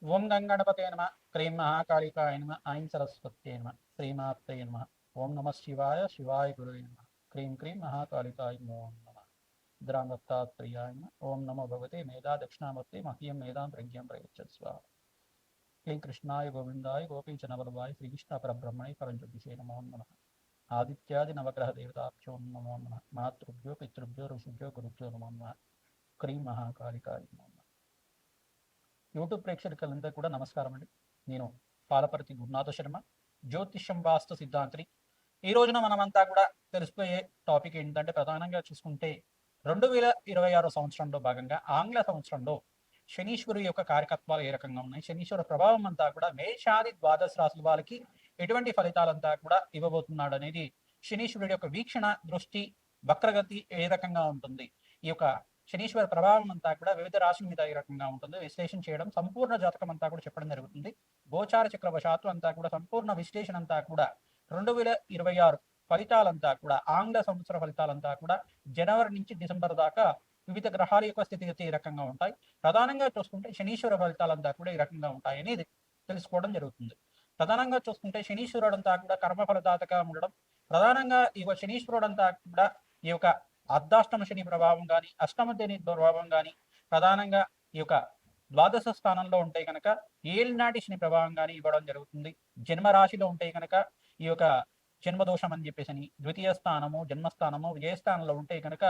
ఓం గంగణపతే నమ. క్రీం మహాకాళికాయ నమ. ఐం సరస్వత్యే నమ. శ్రీమాత్రే నమ. ఓం నమ శివాయ. శివాయ గురువే నమ. క్రీం క్రీం మహాకాళికాయ నమో నమ. ద్రాంగత్తాత్రేయాయ నమ. ఓం నమో భగవతే మేధా దక్షిణామూర్తి మహ్యం మేధాం ప్రజ్ఞం ప్రయచ్చస్వ. క్లీం కృష్ణాయ గోవిందాయ గోపీచనవల్లభాయ శ్రీకృష్ణ పరబ్రహ్మణే పరంజ్యోతిషే నమో నమ. ఆదిత్యాది నవగ్రహ దేవతాభ్యో నమో నమ. మాతృభ్యో పితృభ్యో ఋషిభ్యో గురుభ్యో నమో నమ. క్రీం మహాకాళికాయ నమో నమ. యూట్యూబ్ ప్రేక్షకులందరూ కూడా నమస్కారం అండి. నేను పాలపర్తి గురునాథ శర్మ, జ్యోతిష్యం వాస్తు సిద్ధాంతిని. ఈ రోజున మనమంతా కూడా తెలుసుకునే టాపిక్ ఏంటంటే, ప్రధానంగా చూసుకుంటే 2026 సంవత్సరంలో భాగంగా ఆంగ్ల సంవత్సరంలో శనీశ్వరు యొక్క కార్యకత్వాలు ఏ రకంగా ఉన్నాయి, శనీశ్వర ప్రభావం అంతా కూడా మేషాది ద్వాదశ రాశుల వాళ్ళకి ఎటువంటి ఫలితాలంతా కూడా ఇవ్వబోతున్నాడు అనేది, శనీశ్వరుడి యొక్క వీక్షణ దృష్టి వక్రగతి ఏ రకంగా ఉంటుంది, ఈ యొక్క శనీశ్వర ప్రభావం అంతా కూడా వివిధ రాశుల మీద ఏ రకంగా ఉంటుంది విశ్లేషణ చేయడం, సంపూర్ణ జాతకం అంతా కూడా చెప్పడం జరుగుతుంది. గోచార చక్రవశాత్తు అంతా కూడా సంపూర్ణ విశ్లేషణ అంతా కూడా 2026 ఫలితాలంతా కూడా, ఆంగ్ల సంవత్సర ఫలితాలంతా కూడా జనవరి నుంచి డిసెంబర్ దాకా వివిధ గ్రహాల యొక్క స్థితిగతి ఏ రకంగా ఉంటాయి, ప్రధానంగా చూసుకుంటే శనీశ్వర ఫలితాలంతా కూడా ఈ రకంగా ఉంటాయి అనేది తెలుసుకోవడం జరుగుతుంది. ప్రధానంగా చూసుకుంటే శనీశ్వరుడు అంతా కూడా కర్మ ఫలదాతగా ఉండడం, ప్రధానంగా ఈ శనీశ్వరుడు అంతా కూడా ఈ యొక్క అర్ధాష్టమ శని ప్రభావం కానీ, అష్టమ శని ప్రభావం కానీ, ప్రధానంగా ఈ యొక్క ద్వాదశ స్థానంలో ఉంటే కనుక ఏలినాటి శని ప్రభావం కానీ ఇవ్వడం జరుగుతుంది. జన్మరాశిలో ఉంటే కనుక ఈ యొక్క జన్మదోషం అని చెప్పేసి అని, ద్వితీయ స్థానము జన్మస్థానము విజయస్థానంలో ఉంటే కనుక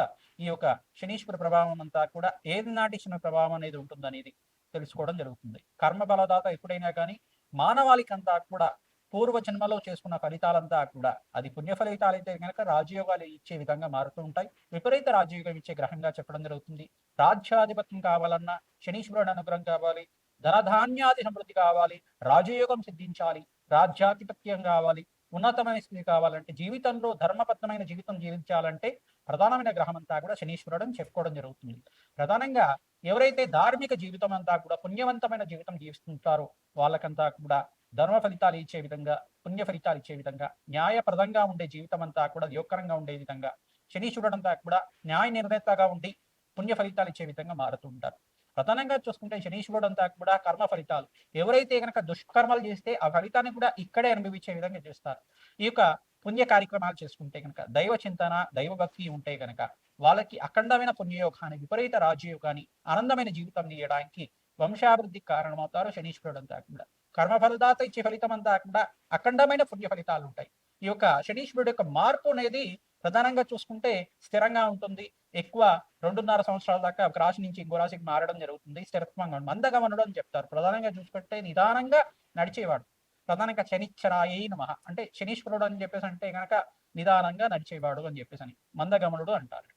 ఈ యొక్క శనీశ్వర ప్రభావం అంతా కూడా ఏలినాటి శని ప్రభావం అనేది ఉంటుందనేది తెలుసుకోవడం జరుగుతుంది. కర్మ బలదాత ఎప్పుడైనా కానీ మానవాళికంతా కూడా పూర్వ జన్మలో చేసుకున్న ఫలితాలంతా కూడా, అది పుణ్య ఫలితాలు అయితే కనుక రాజయోగాలు ఇచ్చే విధంగా మారుతూ ఉంటాయి. విపరీత రాజయోగం ఇచ్చే గ్రహంగా చెప్పడం జరుగుతుంది. రాజ్యాధిపత్యం కావాలన్నా శనీశ్వరుడు అనుగ్రహం కావాలి, ధనధాన్యాది సమృద్ధి కావాలి, రాజయోగం సిద్ధించాలి, రాజ్యాధిపత్యం కావాలి, ఉన్నతమైన స్థితి కావాలంటే, జీవితంలో ధర్మబద్ధమైన జీవితం జీవించాలంటే ప్రధానమైన గ్రహం అంతా కూడా శనీశ్వరుడు అని చెప్పుకోవడం జరుగుతుంది. ప్రధానంగా ఎవరైతే ధార్మిక జీవితం అంతా కూడా పుణ్యవంతమైన జీవితం జీవిస్తుంటారో వాళ్ళకంతా కూడా ధర్మ ఫలితాలు ఇచ్చే విధంగా, పుణ్య ఫలితాలు ఇచ్చే విధంగా, న్యాయప్రదంగా ఉండే జీవితం అంతా కూడా యోగకరంగా ఉండే విధంగా, శనీశ్వరుడు అంతా కూడా న్యాయ నిర్ణేతగా ఉండి పుణ్య ఫలితాలు ఇచ్చే విధంగా మారుతూ ఉంటారు. ప్రధానంగా చూసుకుంటే శనీశ్వరుడు అంతా కూడా కర్మ ఫలితాలు, ఎవరైతే కనుక దుష్కర్మలు చేస్తే ఆ ఫలితాన్ని కూడా ఇక్కడే అనుభవించే విధంగా చేస్తారు. ఈ యొక్క పుణ్య కార్యక్రమాలు చేసుకుంటే కనుక, దైవ చింతన దైవభక్తి ఉంటే కనుక వాళ్ళకి అఖండమైన పుణ్యయోగాన్ని, విపరీత రాజయోగాన్ని, ఆనందమైన జీవితం ఇవ్వడానికి, వంశాభివృద్ధికి కారణమవుతారు శనీశ్వరుడు అంతా కూడా. కర్మఫలదాత ఇచ్చే ఫలితం అంతా కూడా అఖండమైన పుణ్య ఫలితాలు ఉంటాయి. ఈ యొక్క శనీశ్వరుడు యొక్క మార్పు అనేది ప్రధానంగా చూసుకుంటే స్థిరంగా ఉంటుంది. ఎక్కువ 2.5 సంవత్సరాల దాకా ఒక రాశి నుంచి ఇంకో రాశికి మారడం జరుగుతుంది. స్థిరత్వంగా మందగమనుడు అని చెప్తారు. ప్రధానంగా చూసుకుంటే నిదానంగా నడిచేవాడు. ప్రధానంగా శనిశ్చరాయై నమః అంటే శనీశ్వరుడు అని చెప్పేసి అంటే కనుక నిదానంగా నడిచేవాడు అని చెప్పేసి అని మందగమనుడు అంటారు.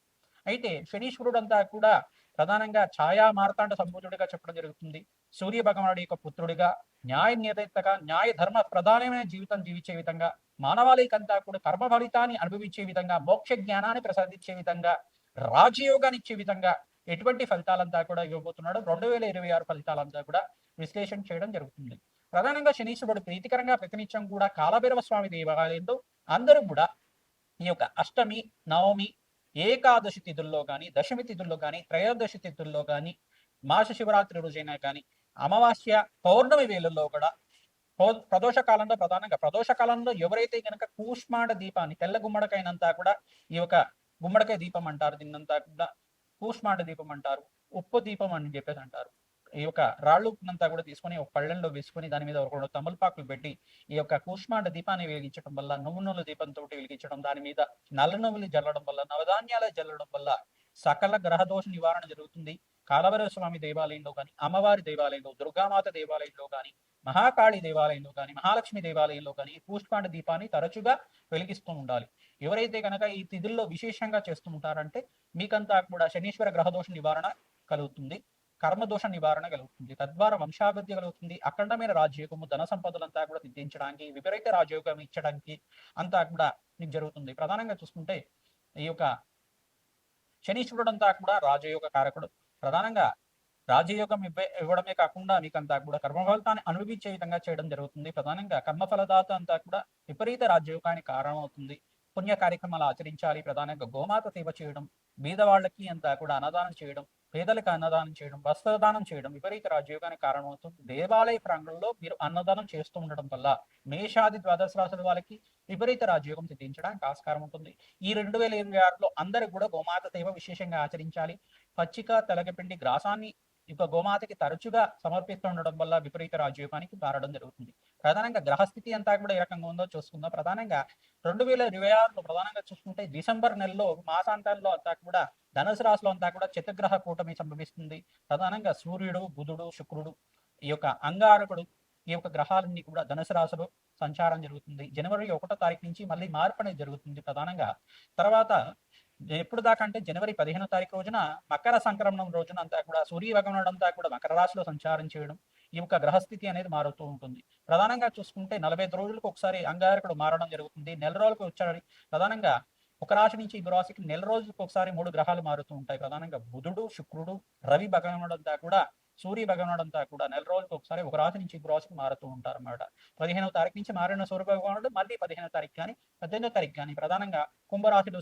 అయితే శనీశ్వరుడు అంతా కూడా ప్రధానంగా ఛాయా మార్తాండ సంభూతుడిగా చెప్పడం జరుగుతుంది. సూర్య భగవానుడి యొక్క పుత్రుడిగా, న్యాయ నిర్ణేతగా, న్యాయ ధర్మ ప్రధానమైన జీవితం జీవించే విధంగా, మానవాళికంతా కూడా కర్మ ఫలితాన్ని అనుభవించే విధంగా, మోక్ష జ్ఞానాన్ని ప్రసాదించే విధంగా, రాజయోగాన్ని ఇచ్చే విధంగా ఎటువంటి ఫలితాలంతా కూడా ఇవ్వబోతున్నాడు 2026 ఫలితాలంతా కూడా విశ్లేషణ చేయడం జరుగుతుంది. ప్రధానంగా శనీశ్వరుడు ప్రీతికరంగా ప్రతినిత్యం కూడా కాలభైరవ స్వామి దేవాలయంలో అందరూ కూడా ఈ యొక్క అష్టమి, నవమి, ఏకాదశి తిథుల్లో కానీ, దశమి తిథుల్లో కానీ, త్రయోదశి తిథుల్లో కానీ, మాస శివరాత్రి రోజైనా కానీ, అమావాస్య పౌర్ణమి వేళల్లో కూడా, ప్రదోష కాలంలో, ప్రధానంగా ప్రదోష కాలంలో ఎవరైతే కనుక కూష్మాండ దీపాన్ని, తెల్ల గుమ్మడికాయనంతా కూడా ఈ యొక్క గుమ్మడికాయ దీపం అంటారు, దీన్నంతా కూడా కూష్మాండ దీపం అంటారు, ఉప్పు దీపం అని చెప్పేసి అంటారు. ఈ యొక్క రాళ్ళు ఉప్పునంతా కూడా తీసుకొని ఒక పళ్ళెంలో వేసుకొని దాని మీద ఒక 2 తమలపాకులు పెట్టి ఈ యొక్క కూష్మాండ దీపాన్ని వెలిగించడం వల్ల, నువ్వుల దీపంతో వెలిగించడం, దాని మీద నల్ల నువ్వులు జల్లడం వల్ల, నవధాన్యాలు జల్లడం వల్ల సకల గ్రహదోష నివారణ జరుగుతుంది. కాలభైరవ స్వామి దేవాలయంలో కానీ, అమ్మవారి దేవాలయంలో, దుర్గామాత దేవాలయంలో కానీ, మహాకాళి దేవాలయంలో కానీ, మహాలక్ష్మి దేవాలయంలో కానీ కూష్మాండ దీపాన్ని తరచుగా వెలిగిస్తూ ఉండాలి. ఎవరైతే కనుక ఈ తిథుల్లో విశేషంగా చేస్తూ ఉంటారంటే మీకంతా కూడా శనీశ్వర గ్రహదోష నివారణ కలుగుతుంది, కర్మదోష నివారణ కలుగుతుంది, తద్వారా వంశాభివృద్ధి కలుగుతుంది, అఖండమైన రాజయోగము, ధన సంపదలంతా కూడా సిద్ధించడానికి, విపరీత రాజయోగం ఇచ్చడానికి అంతా కూడా మీకు జరుగుతుంది. ప్రధానంగా చూసుకుంటే ఈ యొక్క శనీశ్వరుడు అంతా కూడా రాజయోగ కారకుడు. ప్రధానంగా రాజయోగం ఇవ్వడమే కాకుండా మీకంతా కూడా కర్మఫలితాన్ని అనుభవించే విధంగా చేయడం జరుగుతుంది. ప్రధానంగా కర్మఫలదాత అంతా కూడా విపరీత రాజయోగానికి కారణమవుతుంది. పుణ్య కార్యక్రమాలు ఆచరించాలి. ప్రధానంగా గోమాత సేవ చేయడం, బీదవాళ్ళకి అంతా కూడా అన్నదానం చేయడం, పేదలకు అన్నదానం చేయడం, వస్త్రదానం చేయడం విపరీత రాజయోగానికి కారణమవుతుంది. దేవాలయ ప్రాంగణంలో మీరు అన్నదానం చేస్తూ ఉండడం వల్ల మేషాది ద్వాదశ రాశుల వాళ్ళకి విపరీత రాజయోగం సిద్ధించడానికి ఆస్కారం ఉంటుంది. ఈ 2026లో అందరూ కూడా గోమాత సేవ విశేషంగా ఆచరించాలి. పచ్చిక, తెలగపిండి, గ్రాసాన్ని ఇక గోమాతకి తరచుగా సమర్పిస్తుండడం వల్ల విపరీత రాజయోగానికి మారడం జరుగుతుంది. ప్రధానంగా గ్రహస్థితి అంతా కూడా ఏ రకంగా ఉందో చూసుకుందాం. ప్రధానంగా 2026లో ప్రధానంగా చూసుకుంటే డిసెంబర్ నెలలో మాసాంతంలో అంతా కూడా ధనుసు రాశిలో అంతా కూడా చతుర్గ్రహ కూటమి సంభవిస్తుంది. ప్రధానంగా సూర్యుడు, బుధుడు, శుక్రుడు, ఈ యొక్క అంగారకుడు, ఈ యొక్క గ్రహాలన్నీ కూడా ధనుసు రాశిలో సంచారం జరుగుతుంది. జనవరి 1వ తారీఖు నుంచి మళ్ళీ మార్పు అనేది జరుగుతుంది. ప్రధానంగా తర్వాత ఎప్పుడు దాకా అంటే జనవరి 15వ తారీఖు రోజున మకర సంక్రమణం రోజున అంతా కూడా సూర్య భగవానుడు అంతా కూడా మకర రాశిలో సంచారం చేయడం, ఈ యొక్క గ్రహస్థితి అనేది మారుతూ ఉంటుంది. ప్రధానంగా చూసుకుంటే 45 రోజులకు ఒకసారి అంగారకుడు మారడం జరుగుతుంది. నెల రోజులకు ఒకసారి ప్రధానంగా ఒక రాశి నుంచి ఇంకో రాశికి నెల రోజులకు ఒకసారి 3 గ్రహాలు మారుతూ ఉంటాయి. ప్రధానంగా బుధుడు, శుక్రుడు, రవి భగవానుడు అంతా కూడా సూర్య భగవానుడు అంతా కూడా నెల రోజులకు ఒకసారి ఒక రాశి నుంచి ఇంకో రాశికి మారుతూ ఉంటారు అన్నమాట. 15వ తారీఖు నుంచి మారిన సూర్య భగవానుడు మళ్ళీ 15వ తారీఖు కానీ 18వ తారీఖు కానీ ప్రధానంగా కుంభరాశిలో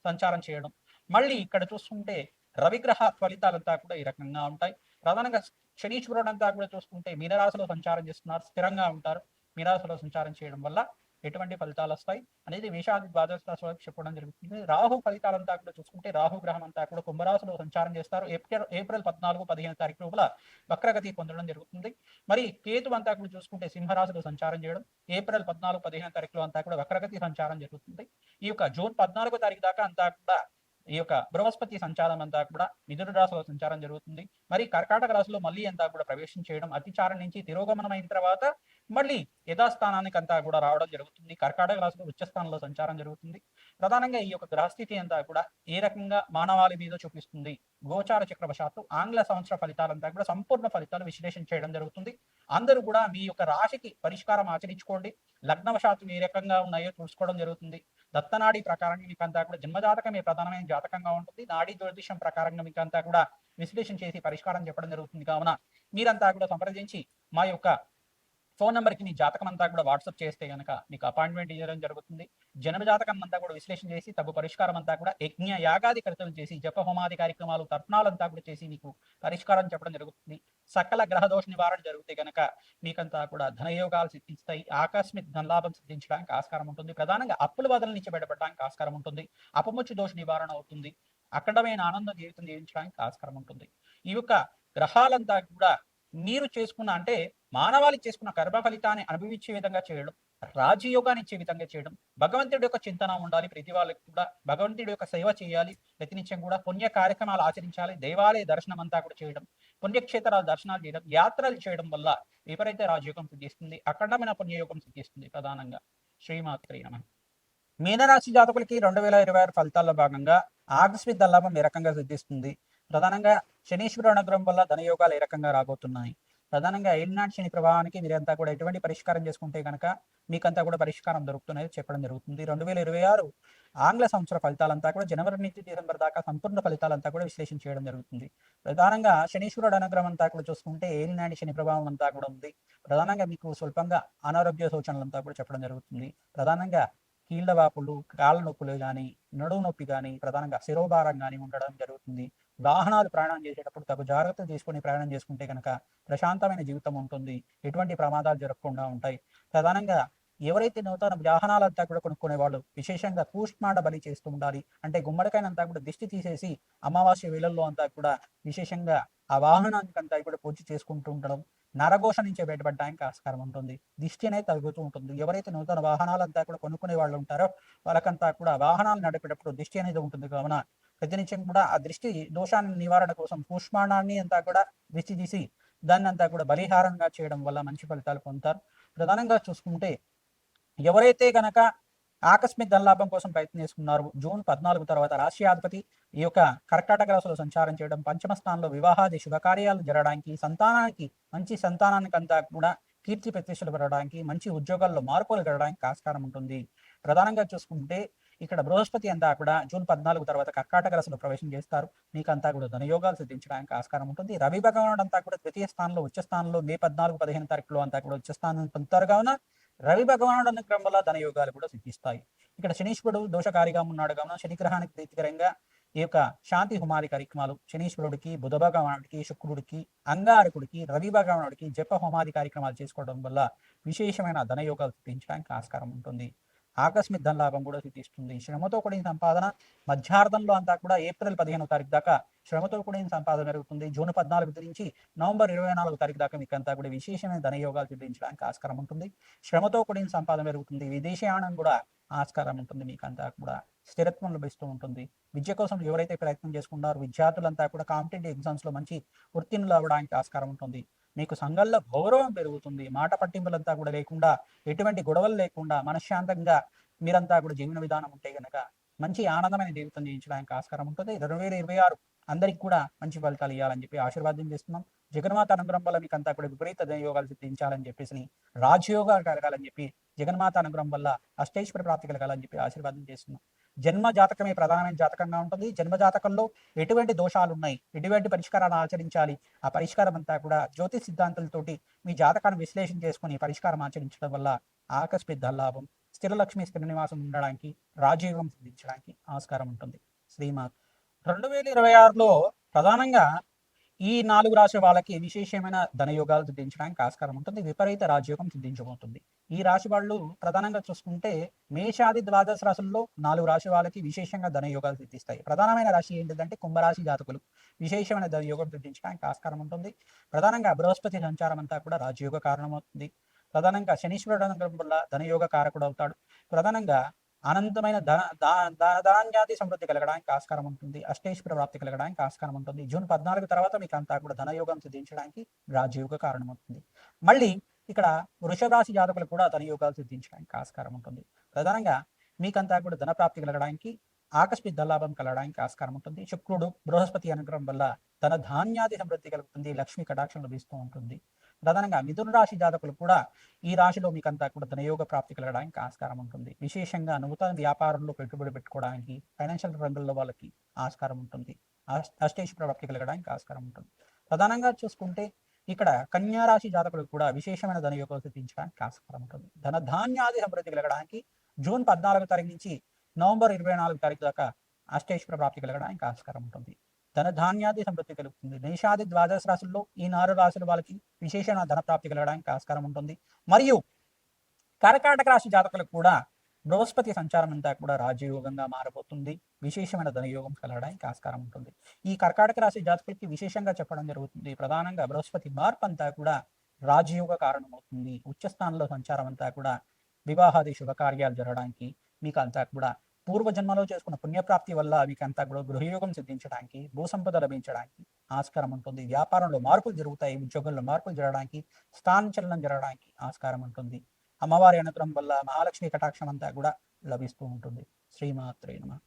సంచారం చేయడం. మళ్ళీ ఇక్కడ చూసుకుంటే రవిగ్రహ ఫలితాలంతా కూడా ఈ రకంగా ఉంటాయి. ప్రధానంగా శనీశ్వరుడు అంతా కూడా చూసుకుంటే మీనరాశిలో సంచారం చేస్తున్నారు, స్థిరంగా ఉంటారు. మీనరాశిలో సంచారం చేయడం వల్ల ఎటువంటి ఫలితాలు వస్తాయి అనేది మేషాది ద్వాదశ రాశి వాళ్ళకి చెప్పడం జరుగుతుంది. రాహు ఫలితాలంతా కూడా చూసుకుంటే రాహు గ్రహం అంతా కూడా కుంభరాశిలో సంచారం చేస్తారు. ఏప్రిల్ 14, 15 తారీఖు లోపల వక్రగతి పొందడం జరుగుతుంది. మరి కేతు అంతా కూడా చూసుకుంటే సింహరాశిలో సంచారం చేయడం, ఏప్రిల్ 14, 15 తారీఖులో అంతా కూడా వక్రగతి సంచారం జరుగుతుంది. ఈ యొక్క జూన్ 14వ తారీఖు దాకా అంతా కూడా ఈ యొక్క బృహస్పతి సంచారం అంతా కూడా మిథున రాశిలో సంచారం జరుగుతుంది. మరి కర్కాటక రాశిలో మళ్ళీ అంతా కూడా ప్రవేశం చేయడం, అతిచారం నుంచి తిరోగమనం అయిన తర్వాత మళ్ళీ యథాస్థానానికి అంతా కూడా రావడం జరుగుతుంది. కర్కాటక రాశిలో ఉచ్చస్థానంలో సంచారం జరుగుతుంది. ప్రధానంగా ఈ యొక్క గ్రహస్థితి అంతా కూడా ఏ రకంగా మానవాళి మీద చూపిస్తుంది, గోచార చక్రవశాత్తు ఆంగ్ల సంవత్సర ఫలితాలంతా కూడా సంపూర్ణ ఫలితాలు విశ్లేషణ చేయడం జరుగుతుంది. అందరూ కూడా మీ యొక్క రాశికి పరిష్కారం ఆచరించుకోండి. లగ్నవశాత్తు ఏ రకంగా ఉన్నాయో చూసుకోవడం జరుగుతుంది. దత్తనాడి ప్రకారంగా మీకు అంతా కూడా జన్మజాతకమే ప్రధానమైన జాతకంగా ఉంటుంది. నాడీ జ్యోతిషం ప్రకారంగా మీకు అంతా కూడా విశ్లేషణ చేసి పరిష్కారం చెప్పడం జరుగుతుంది. కావున మీరంతా కూడా సంప్రదించి మా యొక్క ఫోన్ నెంబర్కి మీ జాతకం అంతా కూడా వాట్సాప్ చేస్తే కనుక మీకు అపాయింట్మెంట్ ఇవ్వడం జరుగుతుంది. జన్మ జాతకం అంతా కూడా విశ్లేషణ చేసి తగు పరిష్కారం అంతా కూడా యజ్ఞ యాగాది కర్తలు చేసి జప హోమాది కార్యక్రమాలు తర్పణాలంతా కూడా చేసి మీకు పరిష్కారం చెప్పడం జరుగుతుంది. సకల గ్రహ దోష నివారణ జరిగితే కనుక మీకంతా కూడా ధనయోగాలు సిద్ధిస్తాయి. ఆకస్మిక ధనలాభం సిద్ధించడానికి ఆస్కారం ఉంటుంది. ప్రధానంగా అప్పుల బాధల నుంచి బయటపడడానికి ఆస్కారం ఉంటుంది. అపముచ్చు దోష నివారణ అవుతుంది. అఖండమైన ఆనంద జీవితం జీవించడానికి ఆస్కారం ఉంటుంది. ఈ యొక్క గ్రహాలంతా కూడా మీరు చేసుకున్న అంటే మానవాళి చేసుకున్న కర్మ ఫలితాన్ని అనుభవించే విధంగా చేయడం, రాజయోగాన్ని ఇచ్చే విధంగా చేయడం, భగవంతుడి యొక్క చింతన ఉండాలి. ప్రతి వాళ్ళకి కూడా భగవంతుడి యొక్క సేవ చేయాలి. ప్రతినిత్యం కూడా పుణ్య కార్యక్రమాలు ఆచరించాలి. దేవాలయ దర్శనం అంతా కూడా చేయడం, పుణ్యక్షేత్రాల దర్శనాలు చేయడం, యాత్రలు చేయడం వల్ల విపరీత రాజయోగం సిద్ధిస్తుంది. అఖండమైన పుణ్యయోగం సిద్ధిస్తుంది. ప్రధానంగా శ్రీమాత్రే నమః. మీనరాశి జాతకులకి 2026 ఫలితాల్లో భాగంగా ఆకస్మిక ధనలాభం ఏ రకంగా సిద్ధిస్తుంది. ప్రధానంగా శనీశ్వరుడు అనుగ్రహం వల్ల ధనయోగాలు ఏ రకంగా రాబోతున్నాయి. ప్రధానంగా ఏలినాటి శని ప్రభావానికి మీరంతా కూడా ఎటువంటి పరిష్కారం చేసుకుంటే కనుక మీకంతా కూడా పరిష్కారం దొరుకుతున్నది చెప్పడం జరుగుతుంది. 2026 ఆంగ్ల సంవత్సర ఫలితాలంతా కూడా జనవరి నుంచి డిసెంబర్ దాకా సంపూర్ణ ఫలితాలంతా కూడా విశ్లేషణ చేయడం జరుగుతుంది. ప్రధానంగా శనీశ్వరుడు అనుగ్రహం అంతా కూడా చూసుకుంటే ఏలినాటి శని ప్రభావం అంతా కూడా ఉంది. ప్రధానంగా మీకు స్వల్పంగా అనారోగ్య సూచనలంతా కూడా చెప్పడం జరుగుతుంది. ప్రధానంగా కీళ్ళ వాపులు, కాళ్ళ నొప్పులు కానీ, నడుము నొప్పి కానీ, ప్రధానంగా శిరోభారం కానీ ఉండడం జరుగుతుంది. వాహనాలు ప్రయాణం చేసేటప్పుడు తగు జాగ్రత్తలు తీసుకొని ప్రయాణం చేసుకుంటే కనుక ప్రశాంతమైన జీవితం ఉంటుంది. ఎటువంటి ప్రమాదాలు జరగకుండా ఉంటాయి. ప్రధానంగా ఎవరైతే నూతన వాహనాలంతా కూడా కొనుక్కునే వాళ్ళు విశేషంగా కూష్మాండ బలి చేస్తూ ఉండాలి. అంటే గుమ్మడికాయనంతా కూడా దిష్టి తీసేసి అమావాస్య వేళల్లో అంతా కూడా విశేషంగా ఆ వాహనానికి అంతా కూడా పూజ చేసుకుంటూ ఉండడం, నరఘోష నుంచి బయటపడడానికి ఆస్కారం ఉంటుంది. దిష్టి అనేది తగ్గుతూ ఉంటుంది. ఎవరైతే నూతన వాహనాలంతా కూడా కొనుక్కునే వాళ్ళు ఉంటారో వాళ్ళకంతా కూడా వాహనాలు నడిపేటప్పుడు దిష్టి అనేది ఉంటుంది. కావున ప్రతినిత్యం కూడా ఆ దృష్టి దోషాన్ని నివారణ కోసం కూష్మాండాన్ని అంతా కూడా దిష్టి తీసి దాన్ని అంతా కూడా బలిహారంగా చేయడం వల్ల మంచి ఫలితాలు పొందుతారు. ప్రధానంగా చూసుకుంటే ఎవరైతే గనక ఆకస్మిక ధనలాభం కోసం ప్రయత్నం చేసుకున్నారు, జూన్ 14 తర్వాత రాష్ట్రాధిపతి ఈ యొక్క కర్కాటక రాశిలో సంచారం చేయడం, పంచమ స్థానంలో వివాహాది శుభకార్యాలు జరగడానికి, సంతానానికి మంచి సంతానానికి అంతా కూడా కీర్తి ప్రతిష్టలు పెరగడానికి, మంచి ఉద్యోగాల్లో మార్పులు జరగడానికి ఆస్కారం ఉంటుంది. ప్రధానంగా చూసుకుంటే ఇక్కడ బృహస్పతి అంతా కూడా జూన్ 14 తర్వాత కర్కాటక రాశిలో ప్రవేశం చేస్తారు. మీకంతా కూడా ధనయోగాలు సిద్ధించడానికి ఆస్కారం ఉంటుంది. రవి భగవానుడు అంతా కూడా ద్వితీయ స్థానంలో ఉచ్చ స్థానంలో మే 14, 15 తారీఖులో అంతా కూడా ఉచ్చ స్థానం పొందుతారు. కావున రవి భగవానుడు అనుగ్రహం వల్ల ధనయోగాలు కూడా సిద్ధిస్తాయి. ఇక్కడ శనీశ్వరుడు దోషకారిగా ఉన్నాడు కావున శనిగ్రహానికి ప్రీతికరంగా ఈ యొక్క శాంతి హోమాది కార్యక్రమాలు శనీశ్వరుడికి, బుధ భగవానుడికి, శుక్రుడికి, అంగారకుడికి, రవి భగవానుడికి జప హోమాది కార్యక్రమాలు చేసుకోవడం వల్ల విశేషమైన ధనయోగాలు సిద్ధించడానికి ఆస్కారం ఉంటుంది. ఆకస్మిక ధన లాభం కూడా సిద్ధిస్తుంది. శ్రమతో కూడిన సంపాదన మధ్యార్థంలో అంతా కూడా ఏప్రిల్ 15వ తారీఖు దాకా శ్రమతో కూడిన సంపాదన జరుగుతుంది. జూన్ 14 నుంచి నవంబర్ 24 తారీఖు దాకా మీకు అంతా కూడా విశేషమైన ధనయోగాలు సిద్ధించడానికి ఆస్కారం ఉంటుంది. శ్రమతో కూడిన సంపాదన పెరుగుతుంది. విదేశీయానం కూడా ఆస్కారం ఉంటుంది. మీకు అంతా కూడా స్థిరత్వం లభిస్తూ ఉంటుంది. విద్య కోసం ఎవరైతే ప్రయత్నం చేసుకుంటారో విద్యార్థులంతా కూడా కాంపిటేటివ్ ఎగ్జామ్స్ లో మంచి ఉత్తీర్ణులు అవ్వడానికి ఆస్కారం ఉంటుంది. మీకు సంఘంలో గౌరవం పెరుగుతుంది. మాట పట్టింపులంతా కూడా లేకుండా, ఎటువంటి గొడవలు లేకుండా మనశ్శాంతంగా మీరంతా కూడా జీవన విధానం ఉంటే కనుక మంచి ఆనందమైన జీవితం జీవించడానికి ఆస్కారం ఉంటుంది. 2026 అందరికి కూడా మంచి ఫలితాలు ఇవ్వాలని చెప్పి ఆశీర్వాదం చేస్తున్నాం. జగన్మాత అనుగ్రహం వల్ల మీకు అంతా కూడా విపరీత యోగాలు సిద్ధించాలని చెప్పేసి రాజయోగాలు కలగాలని చెప్పి జగన్మాత అనుగ్రహం వల్ల అష్టైశ్వర ప్రాప్తి కలగాలని చెప్పి ఆశీర్వాదం చేస్తున్నాం. జన్మ జాతకమే ప్రధానమైన జాతకంగా ఉంటుంది. జన్మ జాతకంలో ఎటువంటి దోషాలు ఉన్నాయి, ఎటువంటి పరిష్కారాన్ని ఆచరించాలి, ఆ పరిష్కారం అంతా కూడా జ్యోతిష్ సిద్ధాంతాలతోటి మీ జాతకాన్ని విశ్లేషణ చేసుకుని పరిష్కారం ఆచరించడం వల్ల ఆకస్మిక ధనలాభం, స్థిరలక్ష్మి స్థిర నివాసం ఉండడానికి, రాజయోగం సిద్ధించడానికి ఆస్కారం ఉంటుంది. శ్రీమాత్ 2026లో ప్రధానంగా ఈ 4 రాశి వాళ్ళకి విశేషమైన ధనయోగాలు సిద్ధించడానికి ఆస్కారం ఉంటుంది. విపరీత రాజయోగం సిద్ధించబోతుంది. ఈ రాశి వాళ్ళు ప్రధానంగా చూసుకుంటే మేషాది ద్వాదశ రాశుల్లో 4 రాశి వాళ్ళకి విశేషంగా ధనయోగాలు సిద్ధిస్తాయి. ప్రధానమైన రాశి ఏంటిదంటే కుంభరాశి జాతకులు విశేషమైన ధనయోగం సిద్ధించడానికి ఆస్కారం ఉంటుంది. ప్రధానంగా బృహస్పతి సంచారం అంతా కూడా రాజయోగ కారణమవుతుంది. ప్రధానంగా శనీశ్వరుడు అనుగ్రహం వల్ల ధనయోగ కారకుడు అవుతాడు. ప్రధానంగా అనంతమైన ధనాన్యాది సమృద్ధి కలగడానికి ఆస్కారం ఉంటుంది. అష్టైశ్వర ప్రాప్తి కలగడానికి ఆస్కారం ఉంటుంది. జూన్ 14 తర్వాత మీకు అంతా కూడా ధనయోగం సిద్ధించడానికి రాజయోగ కారణమవుతుంది. మళ్ళీ ఇక్కడ వృషభ రాశి జాతకులు కూడా ధనయోగాలు సిద్ధించడానికి ఆస్కారం ఉంటుంది. ప్రధానంగా మీకంతా కూడా ధన ప్రాప్తి కలగడానికి, ఆకస్మిక ధనలాభం కలగడానికి ఆస్కారం ఉంటుంది. శుక్రుడు బృహస్పతి అనుగ్రహం వల్ల ధన ధాన్యాది సమృద్ధి కలుగుతుంది. లక్ష్మీ కటాక్షం లభిస్తూ ఉంటుంది. ప్రధానంగా మిథున రాశి జాతకులు కూడా ఈ రాశిలో మీకంతా కూడా ధనయోగ ప్రాప్తి కలగడానికి ఆస్కారం ఉంటుంది. విశేషంగా నూతన వ్యాపారంలో పెట్టుబడి పెట్టుకోవడానికి, ఫైనాన్షియల్ రంగంలో వాళ్ళకి ఆస్కారం ఉంటుంది. అష్టైశ్వర ప్రాప్తి కలగడానికి ఆస్కారం ఉంటుంది. ప్రధానంగా చూసుకుంటే ఇక్కడ కన్యా రాశి జాతకులకు కూడా విశేషమైన ధనయోగం సిద్ధించడానికి ఆస్కారం ఉంటుంది. ధన ధాన్యాది సమృద్ధి కలగడానికి జూన్ 14 తారీఖు నుంచి నవంబర్ 24 తారీఖు దాకా అష్టైశ్వర ప్రాప్తి కలగడానికి ఆస్కారం ఉంటుంది. ధన ధాన్యాది సమృద్ధి కలుగుతుంది. మేషాది ద్వాదశ రాశుల్లో ఈ 4 రాశుల వాళ్ళకి విశేషమైన ధన ప్రాప్తి కలగడానికి ఆస్కారం ఉంటుంది. మరియు కర్కాటక రాశి జాతకులకు కూడా బృహస్పతి సంచారం అంతా కూడా రాజయోగంగా మారబోతుంది. విశేషమైన ధనయోగం కలగడానికి ఆస్కారం ఉంటుంది. ఈ కర్కాటక రాశి జాతకులకి విశేషంగా చెప్పడం జరుగుతుంది. ప్రధానంగా బృహస్పతి మార్పు అంతా కూడా రాజయోగ కారణమవుతుంది. ఉచ్చస్థానంలో సంచారం అంతా కూడా వివాహాది శుభకార్యాలు జరగడానికి, మీకు అంతా కూడా పూర్వజన్మలో చేసుకున్న పుణ్యప్రాప్తి వల్ల మీకంతా కూడా గృహయోగం సిద్ధించడానికి, భూసంపద లభించడానికి ఆస్కారం ఉంటుంది. వ్యాపారంలో మార్పులు జరుగుతాయి. ఉద్యోగంలో మార్పులు జరగడానికి, స్థానచలనం జరగడానికి ఆస్కారం ఉంటుంది. అమ్మవారి అనుగ్రహం వల్ల మహాలక్ష్మి కటాక్షం అంతా కూడా లభిస్తూ ఉంటుంది. శ్రీమాత్రే నమః.